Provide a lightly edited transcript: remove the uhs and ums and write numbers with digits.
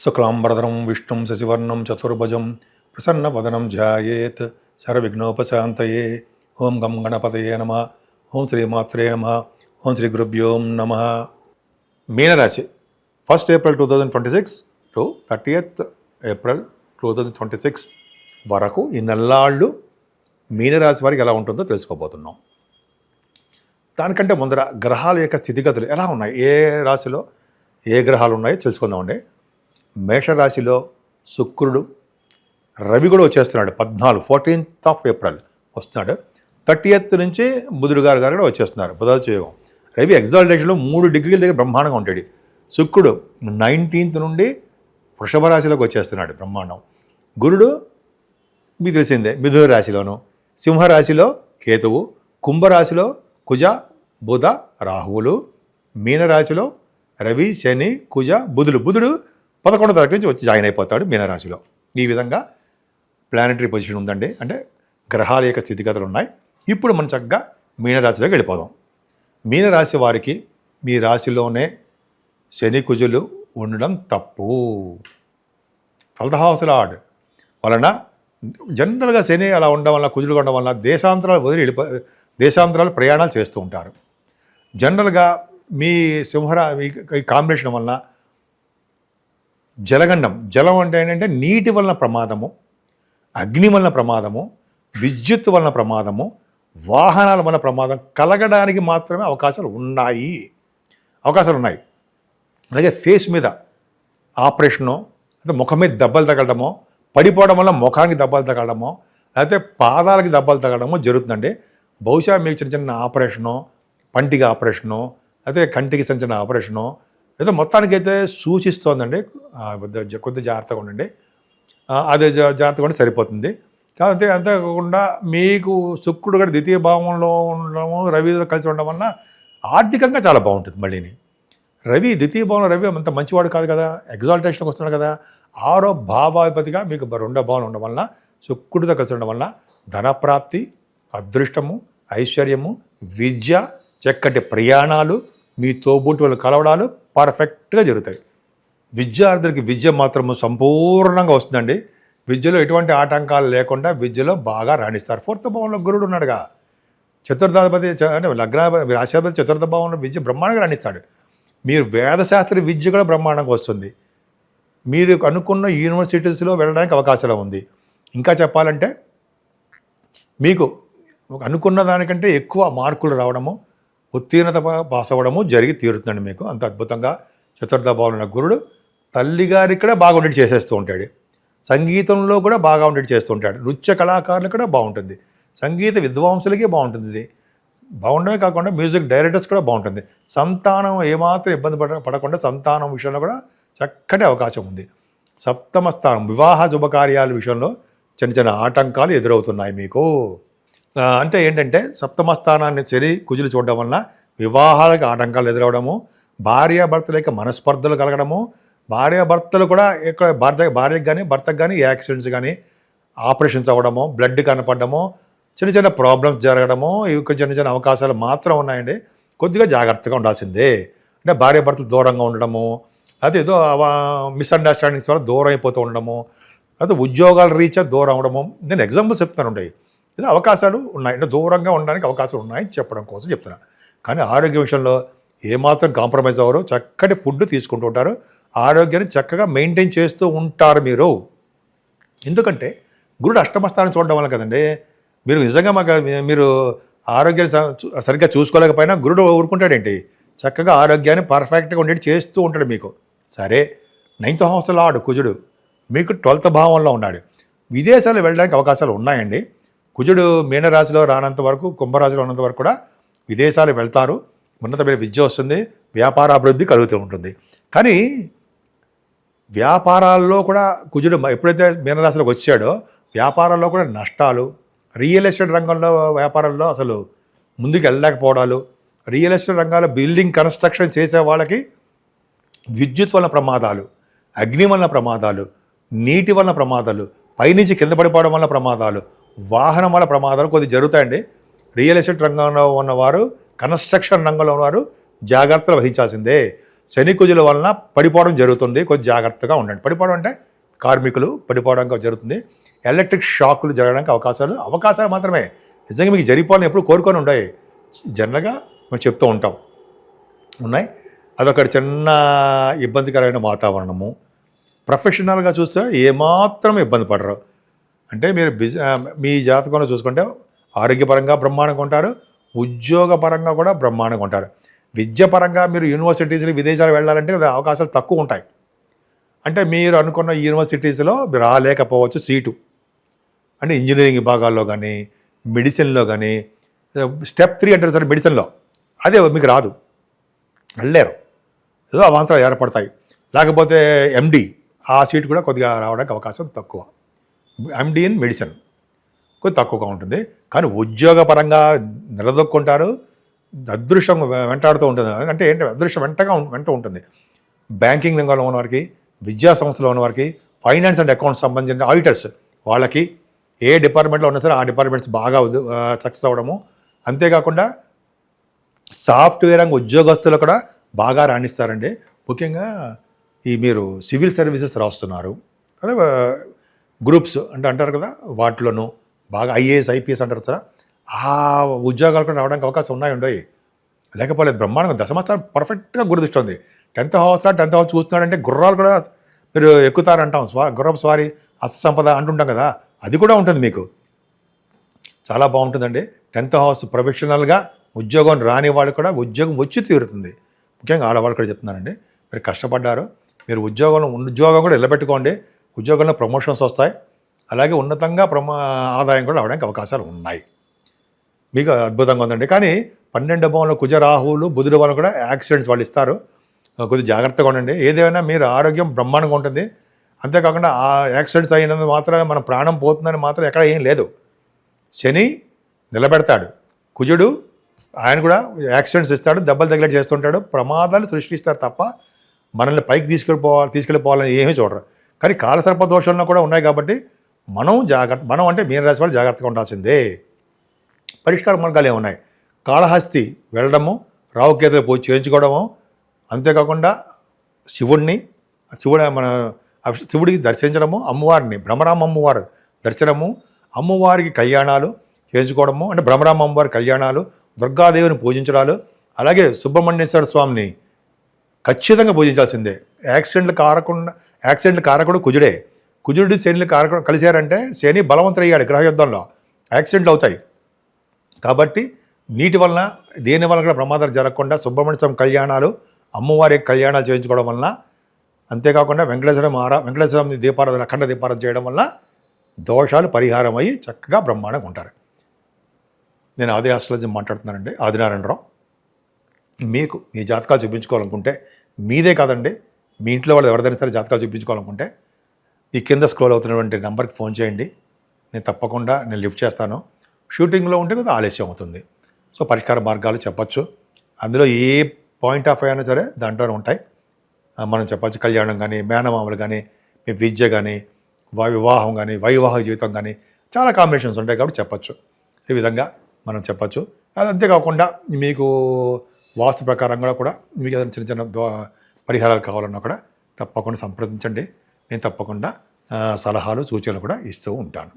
శుక్లాంబరధరం విష్ణుం శశివర్ణం చతుర్భుజం ప్రసన్నవదనం ధ్యాయేత్ సర్వవిఘ్నోపశాంతయే. ఓం గం గణపతయే నమః. ఓం శ్రీమాత్రే నమః. ఓం శ్రీ గురుభ్యో నమః. మీనరాశి 1st April 2026 to 30th April 2026 వరకు ఈ నెల్లాళ్ళు మీనరాశి వారికి ఎలా ఉంటుందో తెలుసుకోబోతున్నాం. దానికంటే ముందర గ్రహాల యొక్క స్థితిగతులు ఎలా ఉన్నాయి, ఏ రాశిలో ఏ గ్రహాలు ఉన్నాయో తెలుసుకుందామండి. మేషరాశిలో శుక్రుడు, రవి కూడా వచ్చేస్తున్నాడు. 14th April వస్తున్నాడు. 30th నుంచి బుధుడు గారు కూడా వచ్చేస్తున్నారు. బుధాచయోగం. రవి ఎగ్జాల్టేషన్లో 3 degrees దగ్గర బ్రహ్మాండంగా ఉంటాడు. శుక్రుడు 19th నుండి వృషభ రాశిలోకి వచ్చేస్తున్నాడు, బ్రహ్మాండం. గురుడు మీకు తెలిసిందే, మిథున రాశిలోను. సింహరాశిలో కేతువు, కుంభరాశిలో కుజ, బుధ, రాహువులు. మీనరాశిలో రవి, శని, కుజ, బుధుడు 11వ తారీఖు నుంచి వచ్చి జాయిన్ అయిపోతాడు మీనరాశిలో. ఈ విధంగా ప్లానెటరీ పొజిషన్ ఉందండి, అంటే గ్రహాల యొక్క స్థితిగతులు ఉన్నాయి. ఇప్పుడు మనం చక్కగా మీనరాశిలోకి వెళ్ళిపోదాం. మీనరాశి వారికి మీ రాశిలోనే శని, కుజులు ఉండడం తప్పు. 12th house లార్డ్ వలన జనరల్గా శని అలా ఉండడం వల్ల, కుజులు ఉండడం వల్ల దేశాంతరాలు వదిలి దేశాంతరాలు ప్రయాణాలు చేస్తూ ఉంటారు. జనరల్గా మీ ఈ కాంబినేషన్ వలన జలగండం, జలం అంటే ఏంటంటే నీటి వలన ప్రమాదము, అగ్ని వలన ప్రమాదము, విద్యుత్ వలన ప్రమాదము, వాహనాల వలన ప్రమాదం కలగడానికి మాత్రమే అవకాశాలు ఉన్నాయి. అలాగే ఫేస్ మీద ఆపరేషను, అంటే ముఖం మీద దెబ్బలు తగలడమో, పడిపోవడం వల్ల ముఖానికి దెబ్బలు తగలడమో, లేకపోతే పాదాలకి దెబ్బలు తగలడమో జరుగుతుందండి. బహుశా మీకు చిన్న చిన్న ఆపరేషను, పంటికి ఆపరేషను, అయితే కంటికి చిన్న చిన్న ఆపరేషను ఏదో మొత్తానికైతే సూచిస్తోందండి. కొద్దిగా జాగ్రత్తగా ఉండండి. అదే జాగ్రత్తగా ఉంటే సరిపోతుంది. కాబట్టి అంతేకాకుండా మీకు శుక్రుడు కూడా 2వ భావంలో ఉండడము, రవితో కలిసి ఉండడం వల్ల ఆర్థికంగా చాలా బాగుంటుంది. మళ్ళీని రవి 2వ భావంలో, రవి అంత మంచివాడు కాదు కదా, ఎగ్జాల్టేషన్కి వస్తున్నాడు కదా. 6వ భావాధిపతిగా మీకు 2వ భావంలో ఉండడం వల్ల, శుక్రుడితో కలిసి ఉండడం వల్ల ధనప్రాప్తి, అదృష్టము, ఐశ్వర్యము, విద్య, చక్కటి ప్రయాణాలు, మీ తోబుట్టు వాళ్ళు కలవడాలు పర్ఫెక్ట్గా జరుగుతాయి. విద్యార్థులకి విద్య మాత్రము సంపూర్ణంగా వస్తుందండి. విద్యలో ఎటువంటి ఆటంకాలు లేకుండా విద్యలో బాగా రాణిస్తారు. 4th భావంలో గురుడు ఉన్నాడుగా, చతుర్థాధిపతి అంటే లగ్నాధిపతి, రాశాధిపతి 4th భావంలో విద్య బ్రహ్మాండంగా రాణిస్తాడు. మీరు వేదశాస్త్ర విద్య కూడా బ్రహ్మాండంగా వస్తుంది. మీరు అనుకున్న యూనివర్సిటీస్లో వెళ్ళడానికి అవకాశాలు ఉంది. ఇంకా చెప్పాలంటే మీకు అనుకున్న దానికంటే ఎక్కువ మార్కులు రావడము, ఉత్తీర్ణత పాస్ అవ్వడము జరిగి తీరుతుందండి. మీకు అంత అద్భుతంగా 4th భావంలో ఉన్న గురుడు తల్లిగారికి కూడా బాగా ఉండేది చేసేస్తూ ఉంటాడు. సంగీతంలో కూడా బాగా ఉండేది చేస్తూ ఉంటాడు. నృత్య కళాకారులు కూడా బాగుంటుంది. సంగీత విద్వాంసులకి బాగుంటుంది. ఇది బాగుండమే కాకుండా మ్యూజిక్ డైరెక్టర్స్ కూడా బాగుంటుంది. సంతానం ఏమాత్రం ఇబ్బంది పడకుండా సంతానం విషయంలో కూడా చక్కటి అవకాశం ఉంది. 7వ స్థానం వివాహ శుభకార్యాల విషయంలో చిన్న చిన్న ఆటంకాలు ఎదురవుతున్నాయి మీకు. అంటే ఏంటంటే 7వ స్థానాన్ని శని, కుజులు చూడడం వలన వివాహాలకు ఆటంకాలు ఎదురవడము, భార్యాభర్తల యొక్క మనస్పర్ధలు కలగడము, భార్యాభర్తలు కూడా ఇక్కడ భార్యకు కానీ భర్తకు కానీ యాక్సిడెంట్స్ కానీ, ఆపరేషన్స్ అవ్వడము, బ్లడ్ కనపడము, చిన్న చిన్న ప్రాబ్లమ్స్ జరగడము, ఇవి చిన్న చిన్న అవకాశాలు మాత్రం ఉన్నాయండి. కొద్దిగా జాగ్రత్తగా ఉండాల్సిందే. అంటే భార్యాభర్తలు దూరంగా ఉండడము, అయితే ఏదో మిస్అండర్స్టాండింగ్స్ వల్ల దూరం అయిపోతూ ఉండడము, అయితే ఉద్యోగాల రీత్యా దూరం అవ్వడము. నేను ఎగ్జాంపుల్స్ చెప్తాను. ఇది అవకాశాలు ఉన్నాయి, అంటే దూరంగా ఉండడానికి అవకాశాలు ఉన్నాయని చెప్పడం కోసం చెప్తున్నా. కానీ ఆరోగ్య విషయంలో ఏమాత్రం కాంప్రమైజ్ అవ్వరు. చక్కటి ఫుడ్ తీసుకుంటూ ఉంటారు. ఆరోగ్యాన్ని చక్కగా మెయింటైన్ చేస్తూ ఉంటారు మీరు. ఎందుకంటే గురుడు 8వ స్థానం చూడడం వల్ల కదండి. మీరు నిజంగా మీరు ఆరోగ్యాన్ని సరిగ్గా చూసుకోలేకపోయినా గురుడు ఊరుకుంటాడేంటి, చక్కగా ఆరోగ్యాన్ని పర్ఫెక్ట్గా ఉండేది చేస్తూ ఉంటాడు మీకు. సరే, 9th house లార్డ్ కుజుడు మీకు 12th భావంలో ఉన్నాడు. విదేశాలు వెళ్ళడానికి అవకాశాలు ఉన్నాయండి. కుజుడు మీనరాశిలో రానంత వరకు, కుంభరాశిలో ఉన్నంత వరకు కూడా విదేశాలు వెళ్తారు. ఉన్నతమైన విద్య వస్తుంది, వ్యాపారాభివృద్ధి కలుగుతూ ఉంటుంది. కానీ వ్యాపారాల్లో కూడా కుజుడు ఎప్పుడైతే మీనరాశిలోకి వచ్చాడో వ్యాపారాల్లో కూడా నష్టాలు, రియల్ ఎస్టేట్ రంగంలో వ్యాపారాల్లో అసలు ముందుకు వెళ్ళలేకపోవడాలు, రియల్ ఎస్టేట్ రంగాల్లో బిల్డింగ్ కన్స్ట్రక్షన్ చేసే వాళ్ళకి విద్యుత్ వలన ప్రమాదాలు, అగ్ని వలన ప్రమాదాలు, నీటి వలన ప్రమాదాలు, పైనుంచి కింద పడిపోవడం వల్ల ప్రమాదాలు, వాహనం వల్ల ప్రమాదాలు కొద్దిగా జరుగుతాయండి. రియల్ ఎస్టేట్ రంగంలో ఉన్నవారు, కన్స్ట్రక్షన్ రంగంలో ఉన్నవారు జాగ్రత్తలు వహించాల్సిందే. శని కుజుల వలన పడిపోవడం జరుగుతుంది. కొంచెం జాగ్రత్తగా ఉండండి. పడిపోవడం అంటే కార్మికులు పడిపోవడం జరుగుతుంది. ఎలక్ట్రిక్ షాకులు జరగడానికి అవకాశాలు మాత్రమే. నిజంగా మీకు జరిగిపోవాలని ఎప్పుడు కోరుకొని ఉంటాయి. జనరల్గా మనం చెప్తూ ఉంటాం ఉన్నాయి. అదొకటి చిన్న ఇబ్బందికరమైన వాతావరణము. ప్రొఫెషనల్గా చూస్తే ఏమాత్రం ఇబ్బంది పడరు. అంటే మీరు మీ జాతకంలో చూసుకుంటే ఆరోగ్యపరంగా బ్రహ్మాండంగా ఉంటారు, ఉద్యోగపరంగా కూడా బ్రహ్మాండంగా ఉంటారు. విద్యాపరంగా మీరు యూనివర్సిటీస్లో విదేశాలు వెళ్ళాలంటే అవకాశాలు తక్కువ ఉంటాయి. అంటే మీరు అనుకున్న యూనివర్సిటీస్లో రాలేకపోవచ్చు సీటు. అంటే ఇంజనీరింగ్ విభాగాల్లో కానీ, మెడిసిన్లో కానీ, స్టెప్ 3 అంటారు సార్ మెడిసిన్లో, అదే మీకు రాదు, వెళ్ళలేరు. ఏదో అవాంతరాలు ఏర్పడతాయి. లేకపోతే ఎండి, ఆ సీట్ కూడా కొద్దిగా రావడానికి అవకాశం తక్కువ. ఎండి ఇన్ మెడిసిన్ కొద్ది తక్కువగా ఉంటుంది. కానీ ఉద్యోగపరంగా నిలదొక్కుంటారు. అదృష్టం వెంటాడుతూ ఉంటుంది. అంటే ఏంటి, అదృష్టం వెంట ఉంటుంది. బ్యాంకింగ్ రంగంలో ఉన్నవారికి, విద్యా సంస్థలో ఉన్నవారికి, ఫైనాన్స్ అండ్ అకౌంట్స్ సంబంధించిన ఆడిటర్స్, వాళ్ళకి ఏ డిపార్ట్మెంట్లో ఉన్నా సరే ఆ డిపార్ట్మెంట్స్ బాగా సక్సెస్ అవ్వడము. అంతేకాకుండా సాఫ్ట్వేర్ రంగ ఉద్యోగస్తులు కూడా బాగా రాణిస్తారండి. ముఖ్యంగా ఈ మీరు సివిల్ సర్వీసెస్ రాస్తున్నారు కదా, గ్రూప్స్ అంటే అంటారు కదా, వాటిలోనూ బాగా ఐఏఎస్ ఐపీఎస్ అంటారు కదా, ఆ ఉద్యోగాలు కూడా రావడానికి అవకాశం ఉన్నాయి. లేకపోలేదు, బ్రహ్మాండంగా దశమస్థానం పర్ఫెక్ట్గా గుర్తిస్తుంది. 10th హౌస్ చూస్తున్నాడంటే గుర్రాలు కూడా మీరు ఎక్కుతారంటాం. గుర్రపు స్వారీ, అసంపద అంటుంటాం కదా, అది కూడా ఉంటుంది మీకు. చాలా బాగుంటుందండి. 10th హౌస్ ప్రొఫెషనల్గా ఉద్యోగం రాని వాళ్ళు కూడా ఉద్యోగం వచ్చి తీరుతుంది. ముఖ్యంగా ఆడవాళ్ళు కూడా చెప్తున్నానండి, మీరు కష్టపడ్డారు, మీరు ఉద్యోగం కూడా నిలబెట్టుకోండి. ఉద్యోగంలో ప్రమోషన్స్ వస్తాయి. అలాగే ఉన్నతంగా ఆదాయం కూడా రావడానికి అవకాశాలు ఉన్నాయి. మీకు అద్భుతంగా ఉందండి. కానీ 12వ భావంలో కుజ రాహువులు బుధుడు వాళ్ళు కూడా యాక్సిడెంట్స్ వాళ్ళు ఇస్తారు. కొద్దిగా జాగ్రత్తగా ఉండండి. ఏదైనా మీరు ఆరోగ్యం బ్రహ్మాండంగా ఉంటుంది. అంతేకాకుండా ఆ యాక్సిడెంట్స్ అయినందు మాత్రమే మన ప్రాణం పోతుందని మాత్రం ఎక్కడ ఏం లేదు. శని నిలబెడతాడు, కుజుడు ఆయన కూడా యాక్సిడెంట్స్ ఇస్తాడు, దెబ్బలు తగిలేట్ చేస్తుంటాడు, ప్రమాదాలు సృష్టిస్తారు తప్ప మనల్ని పైకి తీసుకెళ్ళిపోవాలని ఏమీ చూడరు. కానీ కాలసర్ప దోషంలో కూడా ఉన్నాయి కాబట్టి మనం అంటే మీన రాశి వాళ్ళు జాగ్రత్తగా ఉండాల్సిందే. పరిష్కార మార్గాలు ఏమున్నాయి, కాళహస్తి వెళ్ళడము, రావుకేతుల పూజ చేయించుకోవడము, అంతేకాకుండా శివుడికి దర్శించడము, అమ్మవారిని భ్రమరామ అమ్మవారు దర్శనము, అమ్మవారికి కళ్యాణాలు చేయించుకోవడము, అంటే భ్రమరామ అమ్మవారి కళ్యాణాలు, దుర్గాదేవిని పూజించడాలు, అలాగే సుబ్రహ్మణ్యేశ్వర స్వామిని ఖచ్చితంగా పూజించాల్సిందే. యాక్సిడెంట్లు కారకుడు కుజుడే. కుజుడు శని కారకుడు కలిశారంటే శని బలవంతుడయ్యాడు గ్రహయుద్ధంలో, యాక్సిడెంట్లు అవుతాయి. కాబట్టి నీటి వలన దేని వలన కూడా ప్రమాదాలు జరగకుండా సుబ్రహ్మణ్య స్వామి కళ్యాణాలు, అమ్మవారి కళ్యాణాలు చేయించుకోవడం వలన, అంతేకాకుండా వెంకటేశ్వర స్వామి దీపారాధన, అఖండ దీపారాధన చేయడం వల్ల దోషాలు పరిహారం అయ్యి చక్కగా బ్రహ్మాండంగా ఉంటారు. నేను ఆది ఆస్ట్రాలజీ మాట్లాడుతున్నానండి, ఆదినారాయణరావు. మీకు మీ జాతకాలు చూపించుకోవాలనుకుంటే, మీదే కాదండి, మీ ఇంట్లో వాళ్ళు ఎవరిదైనా సరే జాతకాలు చూపించుకోవాలనుకుంటే ఈ కింద స్క్రోల్ అవుతున్నటువంటి నెంబర్కి ఫోన్ చేయండి. నేను తప్పకుండా లిఫ్ట్ చేస్తాను. షూటింగ్లో ఉంటే కొద్దిగా ఆలస్యం అవుతుంది. సో పరిష్కార మార్గాలు చెప్పచ్చు. అందులో ఏ పాయింట్ ఆఫ్ అయినా సరే దాంట్లోనే ఉంటాయి. మనం చెప్పచ్చు, కళ్యాణం కానీ, మేనమామలు కానీ, మీ విద్య కానీ, వివాహం కానీ, వైవాహిక జీవితం కానీ చాలా కాంబినేషన్స్ ఉంటాయి కాబట్టి చెప్పచ్చు. ఈ విధంగా మనం చెప్పచ్చు. అది అంతేకాకుండా మీకు వాస్తు ప్రకారంగా కూడా మీకు ఏదైనా చిన్న చిన్న పరిహారాలు కావాలన్నా కూడా తప్పకుండా సంప్రదించండి. నేను తప్పకుండా సలహాలు సూచనలు కూడా ఇస్తూ ఉంటాను.